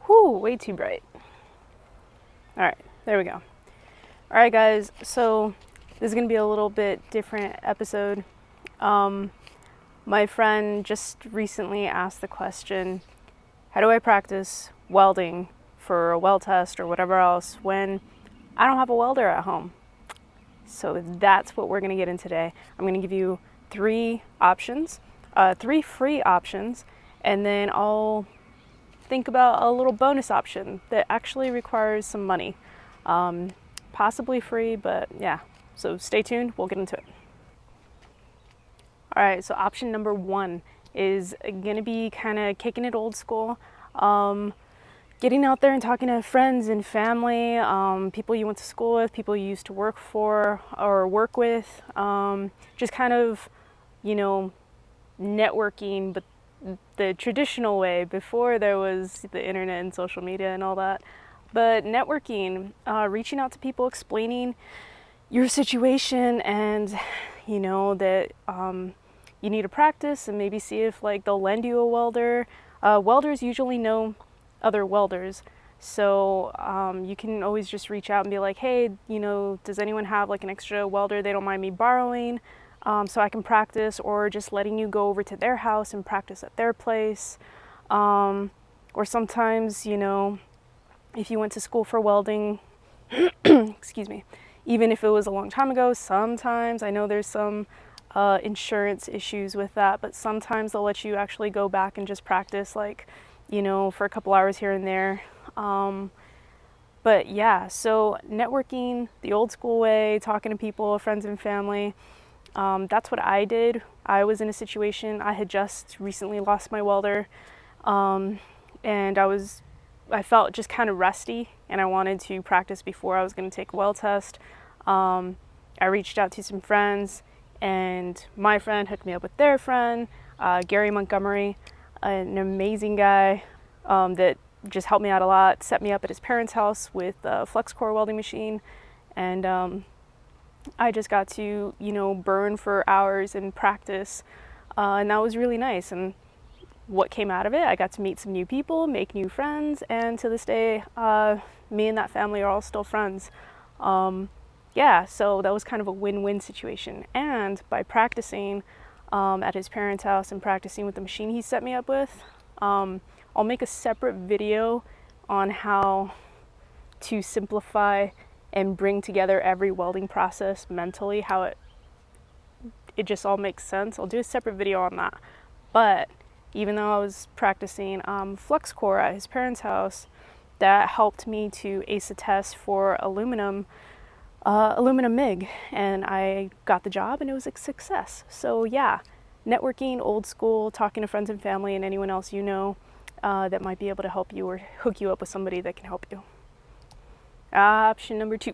Whew, way too bright. All right, there we go. All right, guys, so this is gonna be a little bit different episode. My friend just recently asked the question, how do I practice welding for a weld test or whatever else when I don't have a welder at home? So that's what we're gonna get in today. I'm gonna give you three options, three free options, and then I'll think about a little bonus option that actually requires some money. Possibly free, but yeah. So stay tuned, we'll get into it. All right, so option number one is gonna be kind of kicking it old school. Getting out there and talking to friends and family, people you went to school with, people you used to work for or work with, just kind of, networking, but the traditional way before there was the internet and social media and all that. But networking, reaching out to people, explaining your situation and, that you need to practice and maybe see if they'll lend you a welder. Welders usually know other welders, so you can always just reach out and be like, hey, does anyone have an extra welder they don't mind me borrowing, so I can practice, or just letting you go over to their house and practice at their place. Or sometimes, if you went to school for welding, excuse me, even if it was a long time ago, sometimes I know there's some insurance issues with that, but sometimes they'll let you actually go back and just practice for a couple hours here and there. But yeah, so networking the old school way, talking to people, friends and family, that's what I did. I was in a situation, I had just recently lost my welder, and I felt just kind of rusty, and I wanted to practice before I was going to take a weld test. I reached out to some friends, and my friend hooked me up with their friend, Gary Montgomery, an amazing guy that just helped me out a lot, set me up at his parents' house with a flex core welding machine, and I just got to, burn for hours and practice, and that was really nice. And what came out of it, I got to meet some new people, make new friends, and to this day, me and that family are all still friends. Yeah, so that was kind of a win-win situation. And by practicing at his parents' house and practicing with the machine he set me up with, I'll make a separate video on how to simplify and bring together every welding process mentally, how it just all makes sense. I'll do a separate video on that. But even though I was practicing flex core at his parents' house, that helped me to ace a test for aluminum MIG, and I got the job and it was a success. So yeah, networking, old school, talking to friends and family and anyone else that might be able to help you or hook you up with somebody that can help you. Option number two.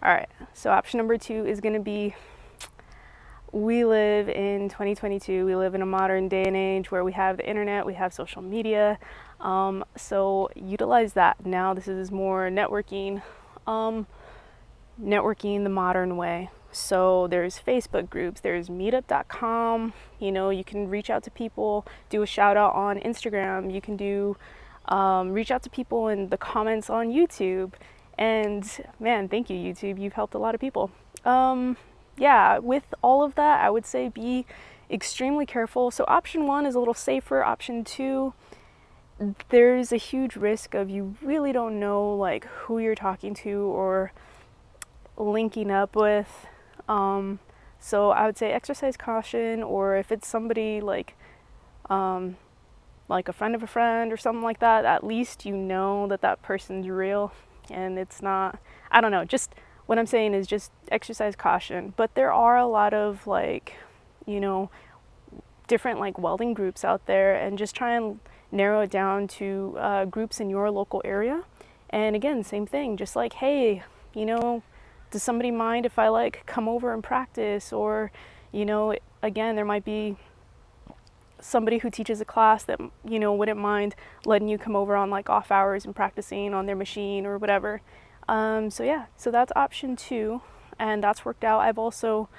All right, so option number two is going to be, we live in 2022. We live in a modern day and age where we have the internet, we have social media. So utilize that. Now this is more networking, networking the modern way. So there's Facebook groups, there's meetup.com, you can reach out to people, do a shout out on Instagram, you can do, reach out to people in the comments on YouTube. And man, thank you, YouTube, you've helped a lot of people. Yeah, with all of that, I would say be extremely careful. So option one is a little safer. Option two, there's a huge risk of you really don't know who you're talking to or linking up with. So I would say exercise caution, or if it's somebody like a friend of a friend or something like that, at least that person's real and it's not, I don't know, just what I'm saying is just exercise caution. But there are a lot of different welding groups out there, and just try and narrow it down to groups in your local area. And again, same thing, just hey, does somebody mind if I come over and practice? Or, again, there might be somebody who teaches a class that, wouldn't mind letting you come over on off hours and practicing on their machine or whatever. So yeah, so that's option two, and that's worked out. I've also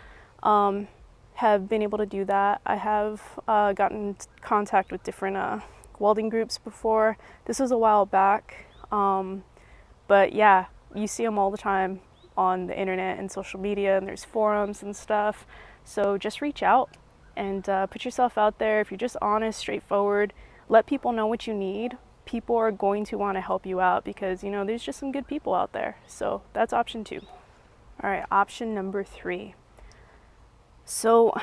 have been able to do that. I have gotten contact with different welding groups before. This was a while back, but yeah, you see them all the time on the internet and social media, and there's forums and stuff. So just reach out and put yourself out there. If you're just honest, straightforward, let people know what you need. People are going to want to help you out because, you know, there's just some good people out there. So that's option 2. All right, option number 3. So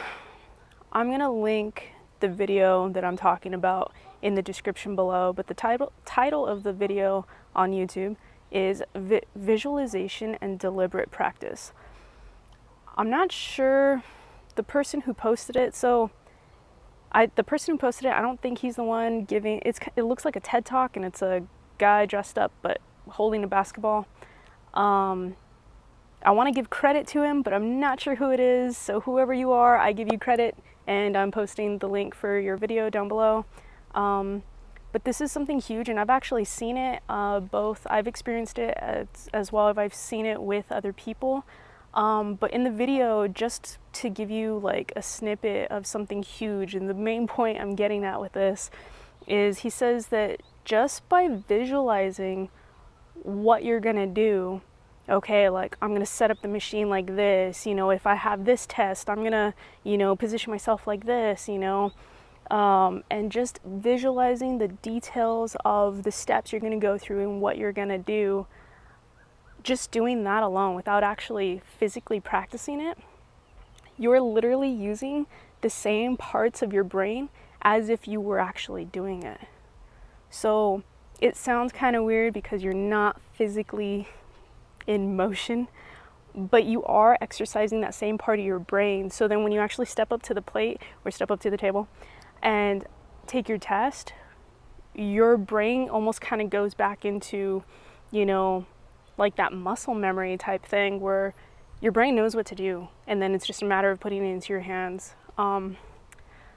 I'm going to link the video that I'm talking about in the description below, but the title of the video on YouTube is Visualization and Deliberate Practice. I'm not sure the person who posted it, so the person who posted it, I don't think he's the one giving it. Looks like a TED Talk, and it's a guy dressed up but holding a basketball. I want to give credit to him, but I'm not sure who it is. So whoever you are, I give you credit, and I'm posting the link for your video down below. But this is something huge, and I've actually seen it. Both I've experienced it as well as I've seen it with other people. But in the video, just to give you like a snippet of something huge, and the main point I'm getting at with this is he says that just by visualizing what you're gonna do, okay, like I'm gonna set up the machine like this, you know, if I have this test, I'm gonna, you know, position myself like this, you know, and just visualizing the details of the steps you're gonna go through and what you're gonna do. Just doing that alone without actually physically practicing it, you're literally using the same parts of your brain as if you were actually doing it. So it sounds kind of weird because you're not physically in motion, but you are exercising that same part of your brain. So then when you actually step up to the plate or step up to the table and take your test, your brain almost kind of goes back into, you know, like that muscle memory type thing where your brain knows what to do, and then it's just a matter of putting it into your hands.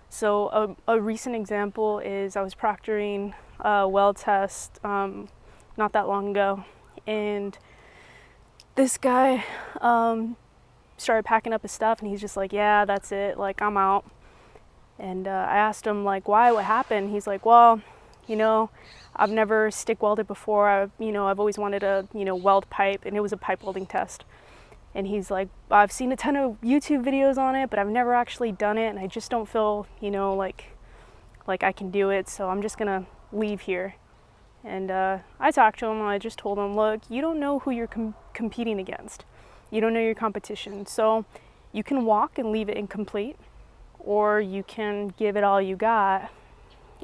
So a recent example is I was proctoring a weld test not that long ago, and this guy started packing up his stuff, and he's just like, yeah, that's it, like I'm out. And I asked him like, why, what happened? He's like, well, you know, I've never stick welded before. I've always wanted to, you know, weld pipe, and it was a pipe welding test. And he's like, I've seen a ton of YouTube videos on it, but I've never actually done it, and I just don't feel, you know, like I can do it, so I'm just gonna leave here. And I talked to him, and I just told him, look, you don't know who you're competing against. You don't know your competition. So you can walk and leave it incomplete, or you can give it all you got,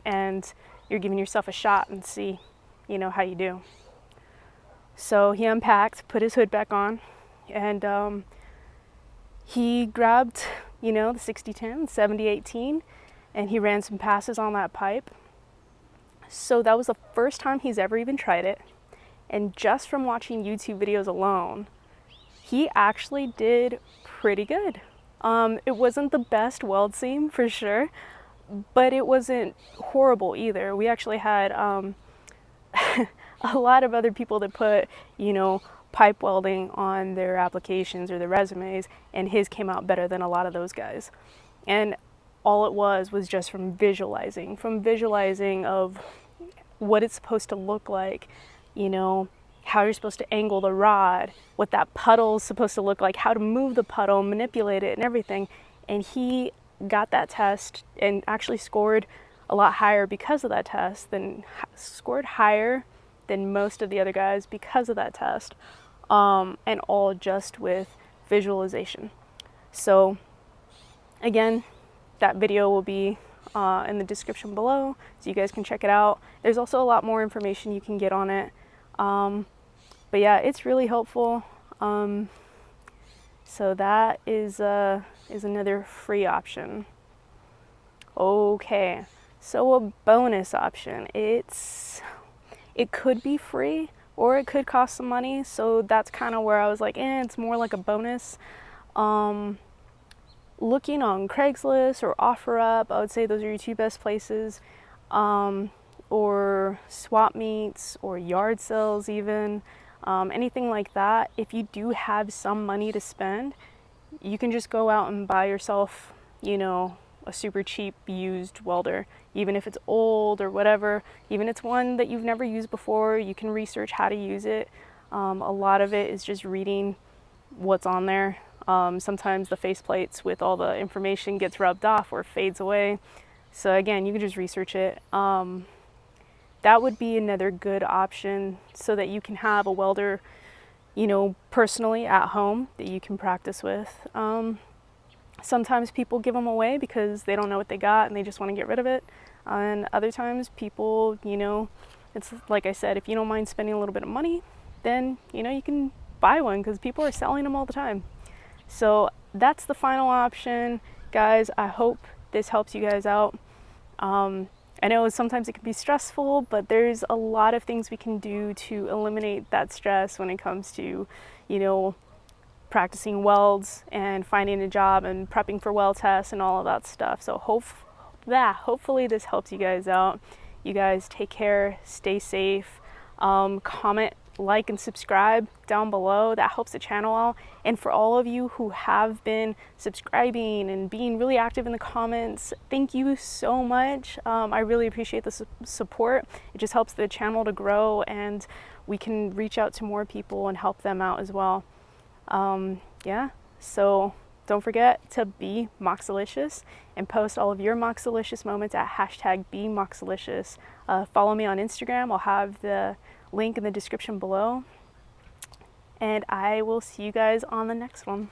and you're giving yourself a shot and see, you know, how you do. So he unpacked, put his hood back on, and he grabbed, you know, the 6010, 7018, and he ran some passes on that pipe. So that was the first time he's ever even tried it. And just from watching YouTube videos alone, he actually did pretty good. It wasn't the best weld seam for sure, but it wasn't horrible either. We actually had a lot of other people that put, you know, pipe welding on their applications or their resumes, and his came out better than a lot of those guys. And all it was just from visualizing of what it's supposed to look like, you know, how you're supposed to angle the rod, what that puddle's supposed to look like, how to move the puddle, manipulate it and everything. And he got that test and actually scored a lot higher because of that test, scored higher than most of the other guys because of that test, and all just with visualization. So again, that video will be in the description below, so you guys can check it out. There's also a lot more information you can get on it, but yeah, it's really helpful. So that is another free option. Okay, so a bonus option. It could be free, or it could cost some money. So that's kind of where I was like, it's more like a bonus. Looking on Craigslist or OfferUp, I would say those are your two best places. Or swap meets or yard sales even. Anything like that. If you do have some money to spend, you can just go out and buy yourself, you know, a super cheap used welder, even if it's old or whatever, even if it's one that you've never used before, you can research how to use it. A lot of it is just reading what's on there. Sometimes the faceplates with all the information gets rubbed off or fades away. So again, you can just research it. That would be another good option so that you can have a welder, you know, personally at home that you can practice with. Sometimes people give them away because they don't know what they got and they just want to get rid of it. And other times people, you know, it's like I said, if you don't mind spending a little bit of money, then, you know, you can buy one because people are selling them all the time. So that's the final option, guys. I hope this helps you guys out. I know sometimes it can be stressful, but there's a lot of things we can do to eliminate that stress when it comes to, you know, practicing welds and finding a job and prepping for weld tests and all of that stuff. So hopefully this helps you guys out. You guys take care, stay safe, comment, like, and subscribe down below. That helps the channel out. And for all of you who have been subscribing and being really active in the comments, thank you so much. I really appreciate the support. It just helps the channel to grow and we can reach out to more people and help them out as well. Yeah, so don't forget to be MOXILICIOUS and post all of your MOXILICIOUS moments at #BeMOXILICIOUS. Follow me on Instagram. I'll have the link in the description below. And I will see you guys on the next one.